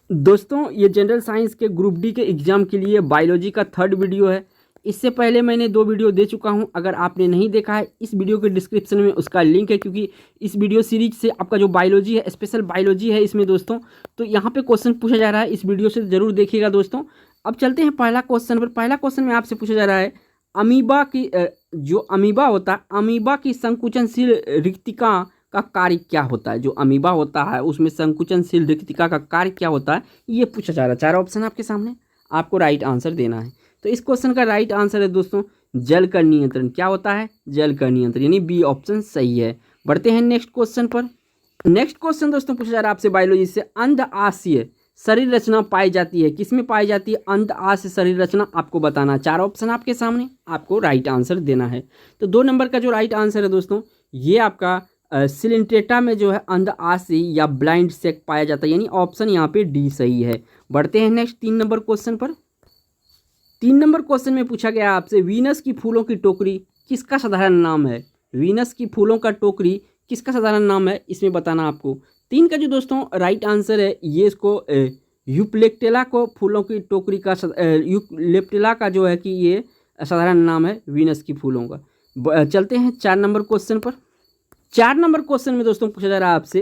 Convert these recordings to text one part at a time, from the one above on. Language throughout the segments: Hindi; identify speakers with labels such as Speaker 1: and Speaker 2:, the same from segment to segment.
Speaker 1: दोस्तों ये जनरल साइंस के ग्रुप डी के एग्ज़ाम के लिए बायोलॉजी का थर्ड वीडियो है। इससे पहले मैंने 2 वीडियो दे चुका हूं। अगर आपने नहीं देखा है, इस वीडियो के डिस्क्रिप्शन में उसका लिंक है, क्योंकि इस वीडियो सीरीज से आपका जो बायोलॉजी है, स्पेशल बायोलॉजी है इसमें दोस्तों। तो यहाँ पे क्वेश्चन पूछा जा रहा है, इस वीडियो से ज़रूर देखिएगा दोस्तों। अब चलते हैं पहला क्वेश्चन पर। पहला क्वेश्चन में आपसे पूछा जा रहा है, अमीबा की जो अमीबा होता है, अमीबा की संकुचनशील रिक्तिका का कार्य क्या होता है। जो अमीबा होता है उसमें संकुचनशील रिक्तिका का कार्य क्या होता है, ये पूछा जा रहा है। 4 ऑप्शन आपके सामने, आपको राइट आंसर देना है। तो इस क्वेश्चन का राइट आंसर है दोस्तों जल का नियंत्रण। क्या होता है? जल का नियंत्रण, यानी बी ऑप्शन सही है। बढ़ते हैं नेक्स्ट क्वेश्चन पर। नेक्स्ट क्वेश्चन दोस्तों पूछा जा रहा है आपसे बायोलॉजी से, अंडआशय शरीर रचना पाई जाती है, किसमें पाई जाती है अंडआशय शरीर रचना, आपको बताना है। 4 ऑप्शन आपके सामने, आपको राइट आंसर देना है। तो 2 नंबर का जो राइट आंसर है दोस्तों, ये आपका सिलिंट्रेटा में जो है अंडआशय या ब्लाइंड सेक पाया जाता है, यानी ऑप्शन यहाँ पे डी सही है। बढ़ते हैं नेक्स्ट 3 नंबर क्वेश्चन पर। 3 नंबर क्वेश्चन में पूछा गया आपसे, वीनस की फूलों की टोकरी किसका साधारण नाम है। वीनस की फूलों का टोकरी किसका साधारण नाम है, इसमें बताना आपको। 3 का जो दोस्तों राइट आंसर है, ये इसको यूप्लेक्टेला को फूलों की टोकरी का यूप्लेक्टेला का जो है कि ये साधारण नाम है वीनस की फूलों का। चलते हैं 4 नंबर क्वेश्चन पर। 4 नंबर क्वेश्चन में दोस्तों पूछा जा रहा है आपसे,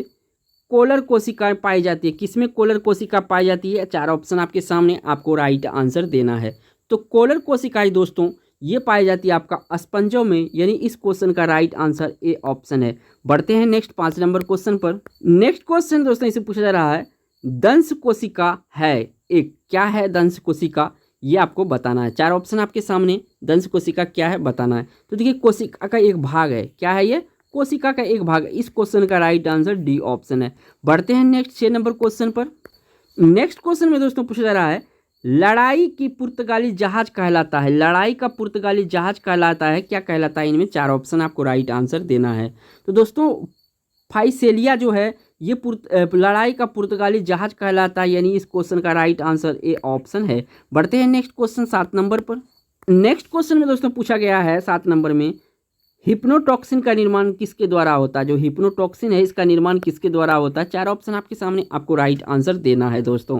Speaker 1: कोलर कोशिका पाई जाती है, किसमें कोलर कोशिका पाई जाती है। 4 ऑप्शन आपके सामने, आपको राइट आंसर देना है। तो कोलर कोशिकाएं दोस्तों ये पाई जाती है आपका स्पंजों में, यानी इस क्वेश्चन का राइट आंसर ए ऑप्शन है। बढ़ते हैं नेक्स्ट 5 नंबर क्वेश्चन पर। नेक्स्ट क्वेश्चन दोस्तों इसे पूछा जा रहा है, दंश कोशिका है एक, क्या है दंश कोशिका, ये आपको बताना है। 4 ऑप्शन आपके सामने, दंश कोशिका क्या है बताना है। तो देखिए कोशिका का एक भाग है, क्या है ये, कोशिका का एक भाग है। इस क्वेश्चन का राइट आंसर डी ऑप्शन है। बढ़ते हैं नेक्स्ट 6 नंबर क्वेश्चन पर। नेक्स्ट क्वेश्चन में दोस्तों पूछा जा रहा है, लड़ाई की पुर्तगाली जहाज कहलाता है, लड़ाई का पुर्तगाली जहाज कहलाता है, क्या कहलाता है। इनमें 4 ऑप्शन आपको राइट आंसर देना है। तो दोस्तों फाइसेलिया जो है ये लड़ाई का पुर्तगाली जहाज कहलाता है, यानी इस क्वेश्चन का राइट आंसर ए ऑप्शन है। बढ़ते हैं नेक्स्ट क्वेश्चन 7 नंबर पर। नेक्स्ट क्वेश्चन में दोस्तों पूछा गया है 7 नंबर में, हिप्नोटॉक्सिन का निर्माण किसके द्वारा होता है। जो हिप्नोटॉक्सिन है इसका निर्माण किसके द्वारा होता है। 4 ऑप्शन आपके सामने, आपको राइट आंसर देना है दोस्तों।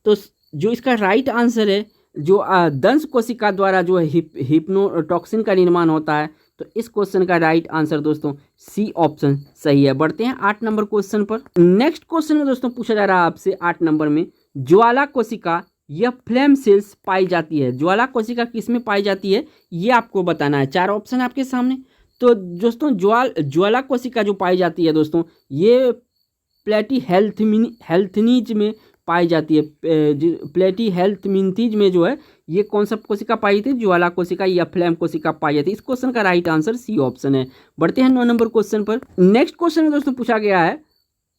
Speaker 1: तो जो इसका राइट आंसर है, जो दंश कोशिका द्वारा जो है हिप्नोटॉक्सिन का निर्माण होता है, तो इस क्वेश्चन का राइट आंसर दोस्तों सी ऑप्शन सही है। बढ़ते हैं 8 नंबर क्वेश्चन पर। नेक्स्ट क्वेश्चन में दोस्तों पूछा जा रहा है आपसे 8 नंबर में, ज्वाला कोशिका या फ्लेम सेल्स पाई जाती है, ज्वाला कोशिका किस में पाई जाती है, ये आपको बताना है। 4 ऑप्शन आपके सामने। तो दोस्तों ज्वाला कोशिका जो पाई जाती है दोस्तों, ये प्लेटी हेल्थनीज में पाई जाती है। प्लेटी हेल्थमिंथीज में जो है ये कौन सा कोशिका पाई जाती है, ज्वाला कोशिका या फ्लेम कोशिका पाई जाती है। इस क्वेश्चन का राइट आंसर सी ऑप्शन है। बढ़ते हैं 9 नंबर क्वेश्चन पर। नेक्स्ट क्वेश्चन में दोस्तों पूछा गया है,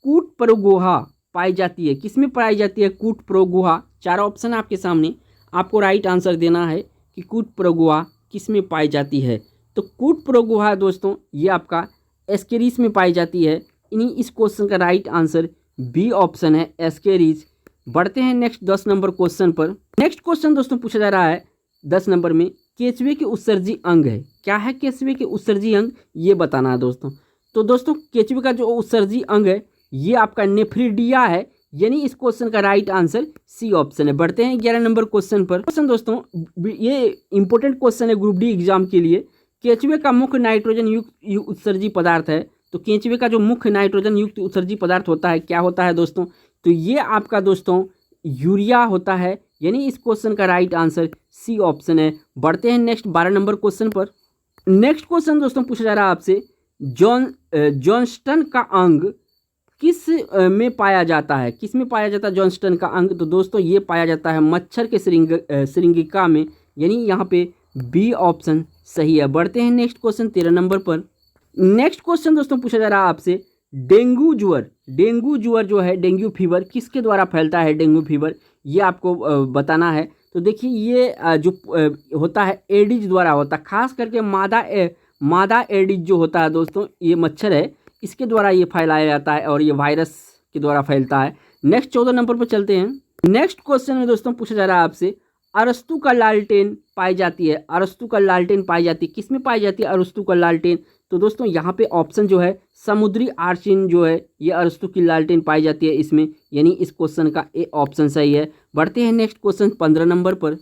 Speaker 1: कूट प्रगुहा पाई जाती है, किसमें पाई जाती है कूट प्रगुहा। 4 ऑप्शन आपके सामने, आपको राइट आंसर देना है कि कूट प्रगुहा किसमें पाई जाती है। तो कूट प्रगुहा दोस्तों ये आपका एस्केरिस में पाई जाती है, यानी इस क्वेश्चन का राइट आंसर बी ऑप्शन है, एस्केरिस। बढ़ते हैं नेक्स्ट 10 नंबर क्वेश्चन पर। नेक्स्ट क्वेश्चन दोस्तों पूछा जा रहा है 10 नंबर में, केचुए के उत्सर्जी अंग है, क्या है केचुए के उत्सर्जी अंग, ये बताना है दोस्तों। तो दोस्तों केचुए का जो उत्सर्जी अंग है ये आपका नेफ्रिडिया है, यानी इस क्वेश्चन का राइट आंसर सी ऑप्शन है। बढ़ते हैं 11 नंबर क्वेश्चन पर। क्वेश्चन दोस्तों ये इंपॉर्टेंट क्वेश्चन है ग्रुप डी एग्जाम के लिए। केचुए का मुख्य नाइट्रोजन युक्त उत्सर्जी पदार्थ है, तो केचुए का जो मुख्य नाइट्रोजन युक्त उत्सर्जी पदार्थ होता है, क्या होता है दोस्तों, तो ये आपका दोस्तों यूरिया होता है, यानी इस क्वेश्चन का राइट आंसर सी ऑप्शन है। बढ़ते हैं नेक्स्ट 12 नंबर क्वेश्चन पर। नेक्स्ट क्वेश्चन दोस्तों पूछा जा रहा है आपसे, जॉनस्टन का अंग किस में पाया जाता है, किस में पाया जाता है जॉनस्टन का अंग। तो दोस्तों ये पाया जाता है मच्छर के श्रृंगिका में, यानी यहाँ पे बी ऑप्शन सही है। बढ़ते हैं नेक्स्ट क्वेश्चन 13 नंबर पर। नेक्स्ट क्वेश्चन दोस्तों पूछा जा रहा है आपसे, डेंगू ज्वर जो है, डेंगू फीवर किसके द्वारा फैलता है, डेंगू फीवर ये आपको बताना है। तो देखिए ये जो होता है एडिज द्वारा होता है, खास करके मादा एडिज जो होता है दोस्तों, ये मच्छर है, इसके द्वारा ये फैलाया जाता है और ये वायरस के द्वारा फैलता है। नेक्स्ट 14 नंबर पर चलते हैं। नेक्स्ट क्वेश्चन में दोस्तों पूछा जा रहा है आपसे, अरस्तू का लालटेन पाई जाती है? अरस्तू का लालटेन पाई जाती है, किस में पाई जाती है अरस्तू का लालटेन? तो दोस्तों यहाँ पे ऑप्शन जो है समुद्री आर्चिन जो है ये अरस्तू की लालटेन पाई जाती है इसमें, यानी इस क्वेश्चन का ए ऑप्शन सही है। बढ़ते हैं नेक्स्ट क्वेश्चन 15 नंबर पर।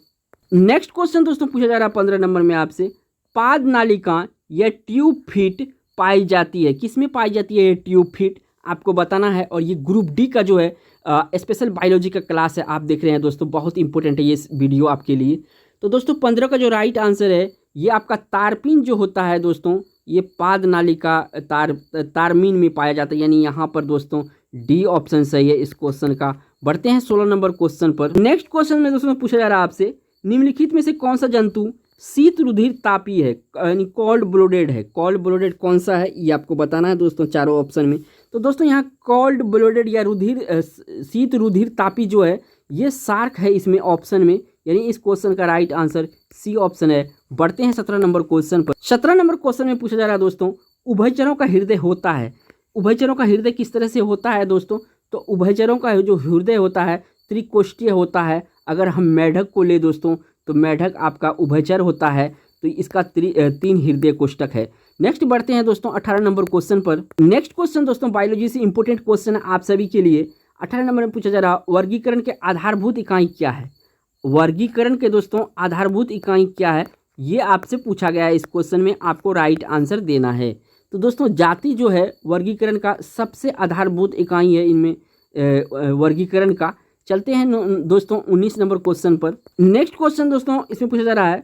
Speaker 1: नेक्स्ट क्वेश्चन दोस्तों पूछा जा रहा है 15 नंबर में आपसे, पाद नालिका या ट्यूब फिट पाई जाती है? किस में पाई जाती है ये ट्यूब फिट, आपको बताना है। और ये ग्रुप डी का जो है स्पेशल बायोलॉजी का क्लास है, आप देख रहे हैं दोस्तों, बहुत इंपॉर्टेंट है ये वीडियो आपके लिए। तो दोस्तों 15 का जो राइट आंसर है ये आपका तारपीन जो होता है दोस्तों, ये पाद नालिका तारमीन में पाया जाता है, यानी यहाँ पर दोस्तों डी ऑप्शन सही है इस क्वेश्चन का। बढ़ते हैं 16 नंबर क्वेश्चन पर। नेक्स्ट क्वेश्चन में दोस्तों पूछा जा रहा है आपसे, निम्नलिखित में से कौन सा जंतु शीत रुधिर तापी है, यानी कोल्ड ब्लोडेड है? कोल्ड ब्लोडेड कौन सा है ये आपको बताना है दोस्तों चारों ऑप्शन में। तो दोस्तों यहाँ कोल्ड ब्लोडेड या शीत रुधिर तापी जो है ये शार्क है इसमें ऑप्शन में, यानी इस क्वेश्चन का राइट आंसर सी ऑप्शन है। बढ़ते हैं 17 नंबर क्वेश्चन पर। 17 नंबर क्वेश्चन में पूछा जा रहा है दोस्तों, उभयचरों का हृदय होता है? उभयचरों का हृदय किस तरह से होता है दोस्तों? तो उभयचरों का जो हृदय होता है त्रिकोष्ठीय होता है। अगर हम मेढक को ले दोस्तों तो मेढक आपका उभयचर होता है, तो इसका 3 हृदय कोष्ठक है। नेक्स्ट बढ़ते हैं दोस्तों 18 नंबर क्वेश्चन पर। नेक्स्ट क्वेश्चन दोस्तों बायोलॉजी से इंपॉर्टेंट क्वेश्चन है आप सभी के लिए। 18 नंबर में पूछा जा रहा, वर्गीकरण के आधारभूत इकाई क्या है? वर्गीकरण के दोस्तों आधारभूत इकाई क्या है ये आपसे पूछा गया है इस क्वेश्चन में, आपको राइट आंसर देना है। तो दोस्तों जाति जो है वर्गीकरण का सबसे आधारभूत इकाई है इनमें वर्गीकरण का। चलते हैं दोस्तों 19 नंबर क्वेश्चन पर। नेक्स्ट क्वेश्चन दोस्तों इसमें पूछा जा रहा है,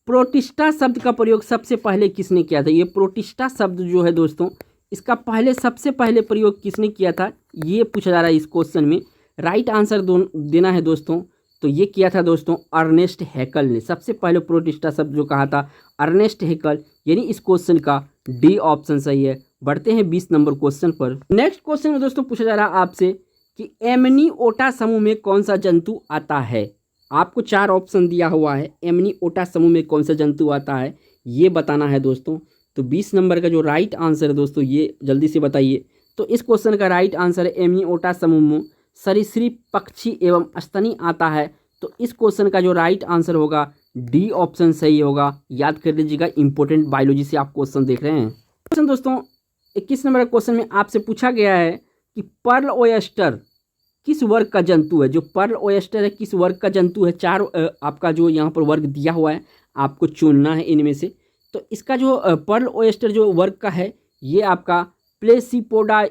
Speaker 1: प्रोटिस्टा शब्द का प्रयोग सबसे पहले किसने किया था? ये प्रोटिस्टा शब्द जो है दोस्तों इसका सबसे पहले प्रयोग किसने किया था ये पूछा जा रहा है इस क्वेश्चन में। राइट आंसर देना है दोस्तों। तो ये किया था दोस्तों अर्नेस्ट हैकल ने, सबसे पहले प्रोटिस्टा शब्द जो कहा था अर्नेस्ट हैकल, यानी इस क्वेश्चन का डी ऑप्शन सही है। बढ़ते हैं 20 नंबर क्वेश्चन पर। नेक्स्ट क्वेश्चन में दोस्तों पूछा जा रहा है आपसे कि एमनीओटा समूह में कौन सा जंतु आता है? आपको 4 ऑप्शन दिया हुआ है, एमनीओटा समूह में कौन सा जंतु आता है ये बताना है दोस्तों। तो 20 नंबर का जो राइट आंसर है दोस्तों ये जल्दी से बताइए। तो इस क्वेश्चन का राइट आंसर है एमनीओटा समूह में सरीसृप पक्षी एवं स्तनी आता है। तो इस क्वेश्चन का जो राइट आंसर होगा डी ऑप्शन सही होगा। याद कर लीजिएगा, इंपॉर्टेंट बायोलॉजी से आप क्वेश्चन देख रहे हैं। क्वेश्चन दोस्तों 21 नंबर क्वेश्चन में आपसे पूछा गया है कि पर्ल ओयस्टर किस वर्ग का जंतु है? जो पर्ल ओयस्टर है किस वर्ग का जंतु है? 4 आपका जो यहाँ पर वर्ग दिया हुआ है आपको चुनना है इनमें से। तो इसका जो पर्ल ओयस्टर जो वर्ग का है ये आपका प्लेसिपोडा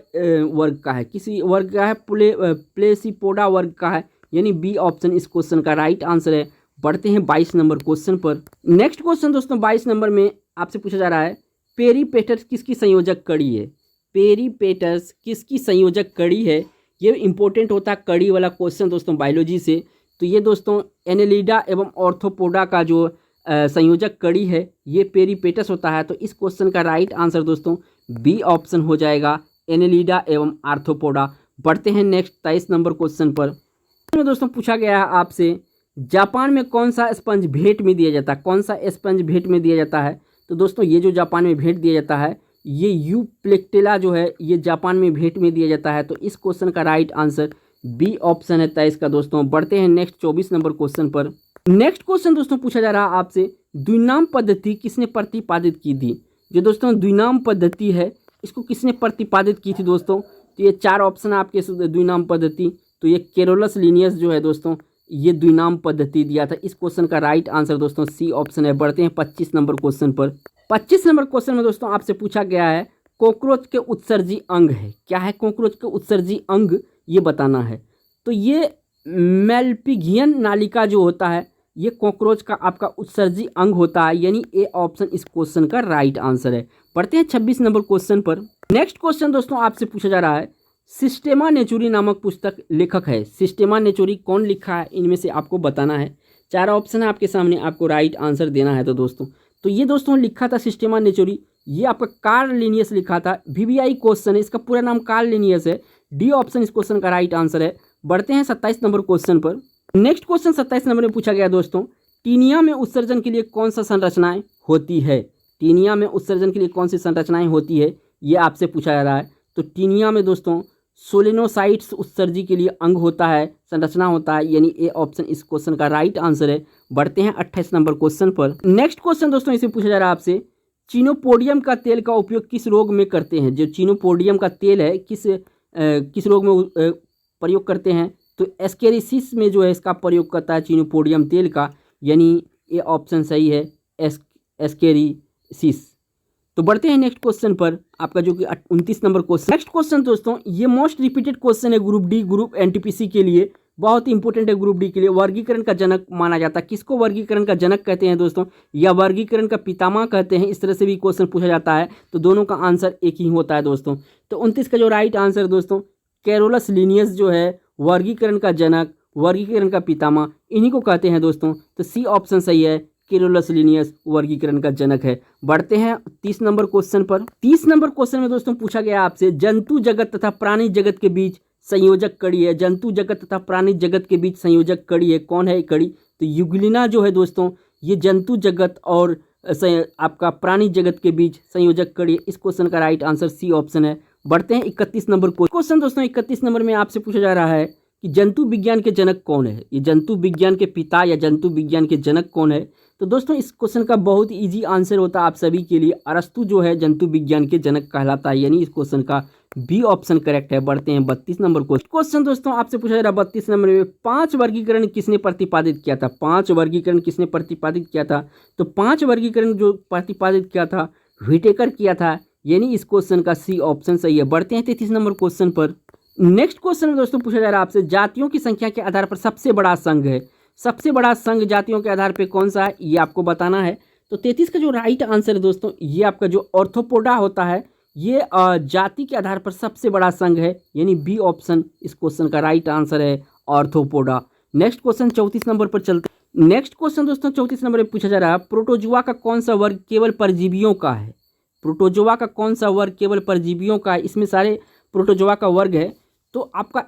Speaker 1: वर्ग का है। किसी वर्ग का है? प्लेसिपोडा वर्ग का है, यानी बी ऑप्शन इस क्वेश्चन का राइट आंसर है। बढ़ते हैं 22 नंबर क्वेश्चन पर। नेक्स्ट क्वेश्चन दोस्तों 22 नंबर में आपसे पूछा जा रहा है, पेरीपेटस किसकी संयोजक कड़ी है? पेरीपेटस किसकी संयोजक कड़ी है? ये इंपॉर्टेंट होता है कड़ी वाला क्वेश्चन दोस्तों बायोलॉजी से। तो ये दोस्तों एनेलिडा एवं ऑर्थोपोडा का जो संयोजक कड़ी है ये पेरीपेटस होता है। तो इस क्वेश्चन का राइट आंसर दोस्तों बी ऑप्शन हो जाएगा, एनेलिडा एवं आर्थोपोडा। बढ़ते हैं नेक्स्ट 23 नंबर क्वेश्चन पर। इसमें दोस्तों पूछा गया है आपसे, जापान में कौन सा स्पंज भेंट में दिया जाता है? कौन सा स्पंज भेंट में दिया जाता है? तो दोस्तों ये जो जापान में भेंट दिया जाता है ये यूप्लेक्टेला जो है ये जापान में भेंट में दिया जाता है। तो इस क्वेश्चन का राइट आंसर बी ऑप्शन है 23 का दोस्तों। बढ़ते हैं नेक्स्ट 24 नंबर क्वेश्चन पर। नेक्स्ट क्वेश्चन दोस्तों पूछा जा रहा है आपसे, द्विनाम पद्धति किसने प्रतिपादित की थी? जो दोस्तों द्विनाम पद्धति है इसको किसने प्रतिपादित की थी दोस्तों? तो ये 4 ऑप्शन आपके द्विनाम पद्धति। तो ये कैरोलस लिनियस जो है दोस्तों ये द्विनाम पद्धति दिया था। इस क्वेश्चन का राइट आंसर दोस्तों सी ऑप्शन है। बढ़ते हैं 25 नंबर क्वेश्चन पर। 25 नंबर क्वेश्चन में दोस्तों आपसे पूछा गया है, कॉकरोच के उत्सर्जी अंग है। क्या है कॉकरोच के उत्सर्जी अंग ये बताना है। तो ये मेल्पिगियन नालिका जो होता है ये कॉकरोच का आपका उत्सर्जी अंग होता है, यानी ए ऑप्शन इस क्वेश्चन का राइट आंसर है। बढ़ते हैं 26 नंबर क्वेश्चन पर। नेक्स्ट क्वेश्चन दोस्तों आपसे पूछा जा रहा है, सिस्टेमा नेचुरी नामक पुस्तक लेखक है। सिस्टेमा नेचुरी कौन लिखा है इनमें से आपको बताना है। 4 ऑप्शन है आपके सामने, आपको राइट आंसर देना है। तो ये दोस्तों लिखा था सिस्टेमा नेचुरी, ये आपका कार्ल लिनियस लिखा था। वीवीआई क्वेश्चन है, इसका पूरा नाम कार्ल लिनियस है। डी ऑप्शन इस क्वेश्चन का राइट आंसर है। बढ़ते हैं 27 नंबर क्वेश्चन पर। नेक्स्ट क्वेश्चन 27 नंबर में पूछा गया दोस्तों, टीनिया में उत्सर्जन के लिए कौन सा संरचनाएं होती है? टीनिया में उत्सर्जन के लिए कौन सी संरचनाएं होती है ये आपसे पूछा जा रहा है। तो टीनिया में दोस्तों सोलेनोसाइट्स उत्सर्जी के लिए अंग होता है, संरचना होता है, यानी ए ऑप्शन इस क्वेश्चन का राइट आंसर है। बढ़ते हैं 28 नंबर क्वेश्चन पर। नेक्स्ट क्वेश्चन दोस्तों इसे पूछा जा रहा है आपसे, चिनोपोडियम का तेल का उपयोग किस रोग में करते हैं? जो चिनोपोडियम का तेल है किस रोग में प्रयोग करते हैं? तो एस्केरिसिस में जो है इसका प्रयोग करता है चिनोपोडियम तेल का, यानी ये ऑप्शन सही है एस्केरिसिस। तो बढ़ते हैं नेक्स्ट क्वेश्चन पर, आपका जो कि 29 नंबर क्वेश्चन। नेक्स्ट क्वेश्चन दोस्तों ये मोस्ट रिपीटेड क्वेश्चन है ग्रुप डी, ग्रुप एनटीपीसी के लिए, बहुत ही इंपॉर्टेंट है ग्रुप डी के लिए। वर्गीकरण का जनक माना जाता है, किसको वर्गीकरण का जनक कहते हैं दोस्तों, या वर्गीकरण का पितामह कहते हैं, इस तरह से भी क्वेश्चन पूछा जाता है। तो दोनों का आंसर एक ही होता है दोस्तों। तो 29 का जो राइट आंसर दोस्तों कैरोलस लिनियस जो है वर्गीकरण का जनक, वर्गीकरण का पितामह, इन्हीं को कहते हैं दोस्तों। तो सी ऑप्शन सही है, कैरोलस लिनियस वर्गीकरण का जनक है। बढ़ते हैं 30 नंबर क्वेश्चन पर। 30 नंबर क्वेश्चन में दोस्तों पूछा गया आपसे, जंतु जगत तथा प्राणी जगत के बीच संयोजक कड़ी है। जंतु जगत तथा प्राणी जगत के बीच संयोजक कड़ी है, कौन है ये कड़ी? तो यूग्लिना जो है दोस्तों ये जंतु जगत और आपका प्राणी जगत के बीच संयोजक कड़ी है। इस क्वेश्चन का राइट आंसर सी ऑप्शन है। बढ़ते हैं 31 नंबर क्वेश्चन दोस्तों। 31 नंबर में आपसे पूछा जा रहा है कि जंतु विज्ञान के जनक कौन है? ये जंतु विज्ञान के पिता या जंतु विज्ञान के जनक कौन है? तो दोस्तों इस क्वेश्चन का बहुत इजी आंसर होता है आप सभी के लिए, अरस्तु जो है जंतु विज्ञान के जनक कहलाता है, यानी इस क्वेश्चन का बी ऑप्शन करेक्ट है। बढ़ते हैं 32 नंबर क्वेश्चन दोस्तों। आपसे पूछा जा रहा है 32 नंबर में 5 वर्गीकरण किसने प्रतिपादित किया था? 5 वर्गीकरण किसने प्रतिपादित किया था? तो 5 वर्गीकरण जो प्रतिपादित किया था व्हिटेकर किया था, यानी इस क्वेश्चन का सी ऑप्शन सही है। बढ़ते हैं 33 नंबर क्वेश्चन पर। नेक्स्ट क्वेश्चन में दोस्तों पूछा जा रहा है आपसे, जातियों की संख्या के आधार पर सबसे बड़ा संघ है। सबसे बड़ा संघ जातियों के आधार पर कौन सा है, ये आपको बताना है। तो 33 का जो राइट आंसर है दोस्तों, ये आपका जो ऑर्थोपोडा होता है, ये जाति के आधार पर सबसे बड़ा संघ है, यानी बी ऑप्शन इस क्वेश्चन का राइट आंसर है, ऑर्थोपोडा। नेक्स्ट क्वेश्चन 34 नंबर पर चलते हैं। नेक्स्ट क्वेश्चन दोस्तों 34 नंबर में पूछा जा रहा है, प्रोटोजुआ का कौन सा वर्ग केवल परजीवियों का है? प्रोटोजुआ का कौन सा वर्ग केवल परजीवियों का है? इसमें सारे प्रोटोजुआ का वर्ग है। तो आपका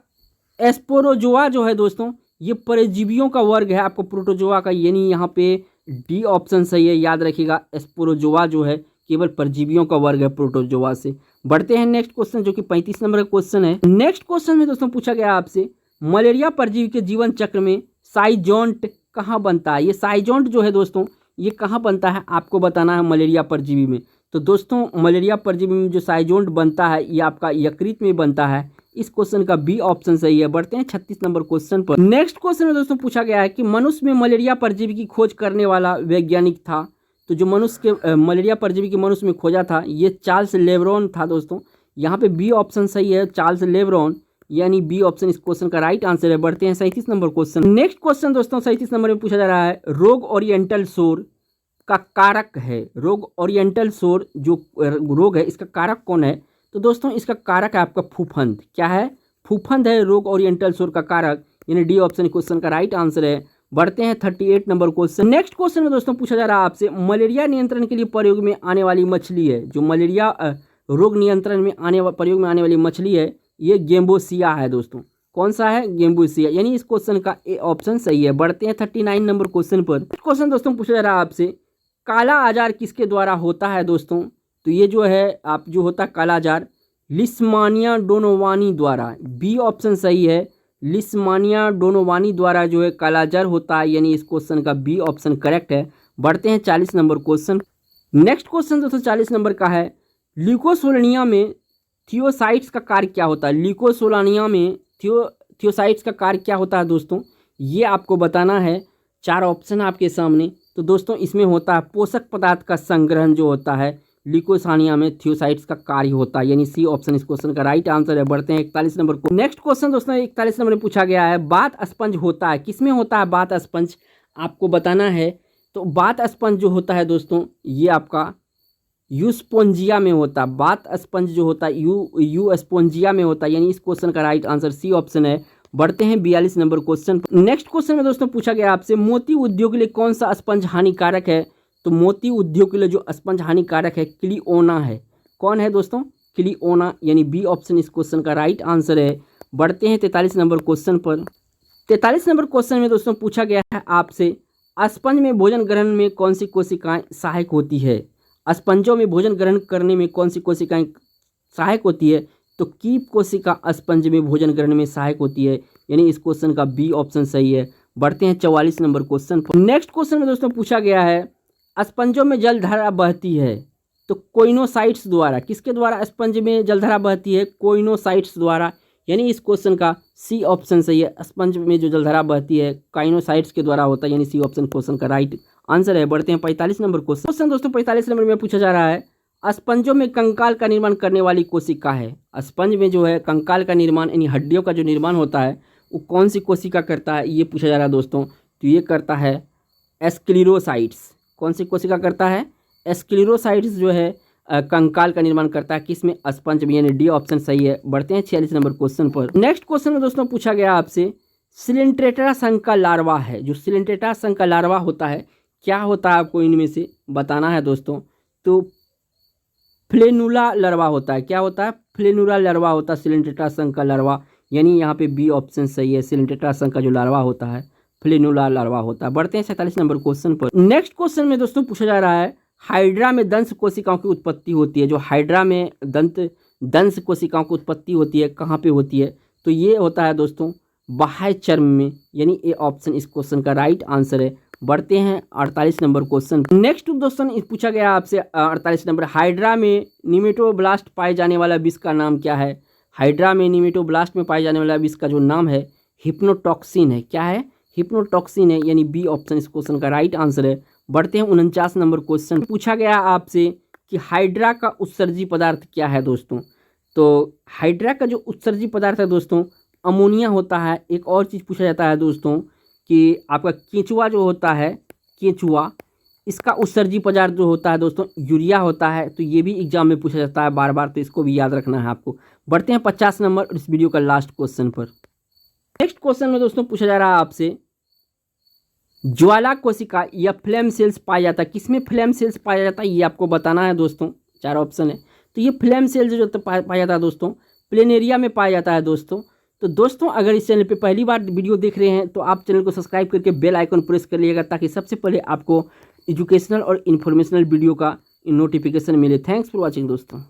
Speaker 1: एस्पोरोजुआ जो है दोस्तों ये परजीवियों का वर्ग है आपको प्रोटोजुआ का, यानी यहाँ पे डी ऑप्शन सही है। याद रखिएगा एस्पोरोजुआ जो है केवल परजीवियों का वर्ग है प्रोटोजुआ से। बढ़ते हैं नेक्स्ट क्वेश्चन जो कि 35 नंबर का क्वेश्चन है। नेक्स्ट क्वेश्चन में दोस्तों पूछा गया आपसे, मलेरिया परजीवी के जीवन चक्र में साइजोंट कहाँ बनता है? ये साइजोंट जो है दोस्तों ये कहाँ बनता है आपको बताना है मलेरिया परजीवी में। तो दोस्तों मलेरिया परजीवी में जो साइजोंट बनता है ये आपका यकृत में बनता है। इस क्वेश्चन का बी ऑप्शन सही है। बढ़ते हैं 36 नंबर क्वेश्चन पर। नेक्स्ट क्वेश्चन में दोस्तों पूछा गया है कि मनुष्य में मलेरिया परजीवी की खोज करने वाला वैज्ञानिक था। तो जो मनुष्य के मलेरिया परजीवी की मनुष्य में खोजा था ये चार्ल्स लेब्रॉन था दोस्तों। यहाँ पे बी ऑप्शन सही है, चार्ल्स लेब्रॉन, यानी बी ऑप्शन इस क्वेश्चन का राइट आंसर है। बढ़ते हैं 37 नंबर क्वेश्चन। नेक्स्ट क्वेश्चन दोस्तों 37 नंबर में पूछा जा रहा है, रोग ओरिएंटल शोर का कारक है। रोग ओरिएंटल शोर जो रोग है इसका कारक कौन है? तो दोस्तों इसका कारक है आपका फूफंद। क्या है? फूफंद है रोग ओरिएंटल शोर का कारक, यानी डी ऑप्शन क्वेश्चन का राइट आंसर है। बढ़ते हैं 38 नंबर क्वेश्चन। नेक्स्ट क्वेश्चन में दोस्तों पूछा जा रहा है आपसे, मलेरिया नियंत्रण के लिए प्रयोग में आने वाली मछली है। जो मलेरिया रोग नियंत्रण में प्रयोग में आने वाली मछली है ये गेम्बोसिया है दोस्तों। कौन सा है? गेम्बोसिया, यानी इस क्वेश्चन का ए ऑप्शन सही है। बढ़ते हैं 39 नंबर क्वेश्चन पर। क्वेश्चन दोस्तों पूछा जा रहा है आपसे, काला आजार किसके द्वारा होता है दोस्तों? तो ये जो है आप जो होता है काला आजार लिस्मानिया डोनोवानी द्वारा। बी ऑप्शन सही है, लिस्मानिया डोनोवानी द्वारा जो है काला आजार होता है, यानी इस क्वेश्चन का बी ऑप्शन करेक्ट है। बढ़ते हैं 40 नंबर क्वेश्चन। नेक्स्ट क्वेश्चन दोस्तों 40 नंबर का है, ल्यूकोसोलानिया में थियोसाइट्स का कार्य क्या होता है? ल्यूकोसोलानिया में थियोसाइट्स का कार्य क्या होता है दोस्तों? ये आपको बताना है। 4 ऑप्शन आपके सामने। तो दोस्तों इसमें होता है पोषक पदार्थ का संग्रहण जो होता है ल्यूकोसानिया में थियोसाइट्स का कार्य होता है, यानी सी ऑप्शन इस क्वेश्चन का राइट आंसर है। बढ़ते हैं 41 नंबर को। नेक्स्ट क्वेश्चन दोस्तों 41 नंबर में पूछा गया है, बात स्पंज होता है किसमें होता है? बात स्पंज आपको बताना है। तो बात स्पंज जो होता है दोस्तों ये आपका यूस्पोंजिया में होता है। बात स्पंज जो होता है यू स्पोंजिया में होता है, यानी इस क्वेश्चन का राइट आंसर सी ऑप्शन है। बढ़ते हैं 42 नंबर क्वेश्चन। नेक्स्ट क्वेश्चन में दोस्तों पूछा गया आपसे, मोती उद्योग के लिए कौन सा स्पंज हानिकारक है? तो मोती उद्योग के लिए जो स्पंज हानिकारक है क्लिओना है। कौन है दोस्तों? क्लिओना, यानी बी ऑप्शन इस क्वेश्चन का राइट आंसर है। बढ़ते हैं 43 नंबर क्वेश्चन पर। 43 नंबर क्वेश्चन में दोस्तों पूछा गया है आपसे, स्पंज में भोजन ग्रहण में कौन सी कोशिकाएं सहायक होती है? स्पंजों में भोजन ग्रहण करने में कौन सी कोशिकाएं सहायक होती है? तो कीप कोशिका स्पंज में भोजन ग्रहण में सहायक होती है, यानी इस क्वेश्चन का बी ऑप्शन सही है। बढ़ते हैं 44 नंबर क्वेश्चन पर। नेक्स्ट क्वेश्चन में दोस्तों पूछा गया है स्पंजों में जलधारा बहती है तो कोइनोसाइट्स द्वारा, किसके द्वारा स्पंज में जलधारा बहती है? कोइनोसाइट्स द्वारा, यानी इस क्वेश्चन का सी ऑप्शन सही है। स्पंज में जो जलधारा बहती है काइनोसाइट्स के द्वारा होता है, यानी सी ऑप्शन क्वेश्चन का राइट आंसर है। बढ़ते हैं 45 नंबर क्वेश्चन दोस्तों। 45 नंबर में पूछा जा रहा है स्पंजों में कंकाल का निर्माण करने वाली कोशिका है। स्पंज में जो है कंकाल का निर्माण यानी हड्डियों का जो निर्माण होता है वो कौन सी कोशिका करता है, ये पूछा जा रहा है दोस्तों। तो ये करता है स्क्लेरोसाइट्स। कौन सी कोशिका करता है? स्क्लेरोसाइट्स जो है कंकाल का निर्माण करता है, किसमें? स्पंज में, यानी डी ऑप्शन सही है। बढ़ते हैं 46 नंबर क्वेश्चन पर। नेक्स्ट क्वेश्चन में दोस्तों पूछा गया आपसे सिलेंट्रेटा संघ का लार्वा है। जो सिलेंट्रेटा संघ का लार्वा होता है क्या होता है, आपको इनमें से बताना है दोस्तों। तो फ्लेनुला लार्वा होता है। क्या होता है? फ्लेनुला लार्वा होता है सिलेंट्रेटा संघ का लार्वा, यानी यहाँ पे बी ऑप्शन सही है। सिलेंट्रेटा संघ का जो लार्वा होता है फ्लेनुला लार्वा होता है। बढ़ते हैं 47 नंबर क्वेश्चन पर। नेक्स्ट क्वेश्चन में दोस्तों पूछा जा रहा है हाइड्रा में दंश कोशिकाओं की उत्पत्ति होती है। जो हाइड्रा में दंश कोशिकाओं की उत्पत्ति होती है कहाँ पे होती है? तो ये होता है दोस्तों बाह्य चर्म में, यानी ए ऑप्शन इस क्वेश्चन का राइट आंसर है। बढ़ते हैं 48 नंबर क्वेश्चन। नेक्स्ट दोस्तों पूछा गया आपसे 48 नंबर, हाइड्रा में निमेटोब्लास्ट पाए जाने वाला विष का नाम क्या है? हाइड्रा में निमेटोब्लास्ट में पाए जाने वाला विष का जो नाम है हिप्नोटॉक्सिन है। क्या है? हिप्नोटॉक्सिन है, यानी बी ऑप्शन इस क्वेश्चन का राइट आंसर है। बढ़ते हैं 49 नंबर क्वेश्चन। पूछा गया आपसे कि हाइड्रा का उत्सर्जी पदार्थ क्या है दोस्तों। तो हाइड्रा का जो उत्सर्जी पदार्थ है दोस्तों अमोनिया होता है। एक और चीज़ पूछा जाता है दोस्तों कि आपका केंचुआ जो होता है, केंचुआ, इसका उत्सर्जी पदार्थ जो होता है दोस्तों यूरिया होता है। तो ये भी एग्जाम में पूछा जाता है बार बार, तो इसको भी याद रखना है आपको। बढ़ते हैं 50 नंबर इस वीडियो का लास्ट क्वेश्चन पर। नेक्स्ट क्वेश्चन में दोस्तों पूछा जा रहा है आपसे ज्वाला कोशिका या फ्लेम सेल्स पाया जाता है। किसमें फ्लेम सेल्स पाया जाता है ये आपको बताना है दोस्तों। 4 ऑप्शन है। तो ये फ्लेम सेल्स जो पाया जाता है दोस्तों प्लेनेरिया में पाया जाता है दोस्तों। तो दोस्तों अगर इस चैनल पे पहली बार वीडियो देख रहे हैं तो आप चैनल को सब्सक्राइब करके बेल आइकन प्रेस कर लीजिएगा, ताकि सबसे पहले आपको एजुकेशनल और इन्फॉर्मेशनल वीडियो का नोटिफिकेशन मिले। थैंक्स फॉर वॉचिंग दोस्तों।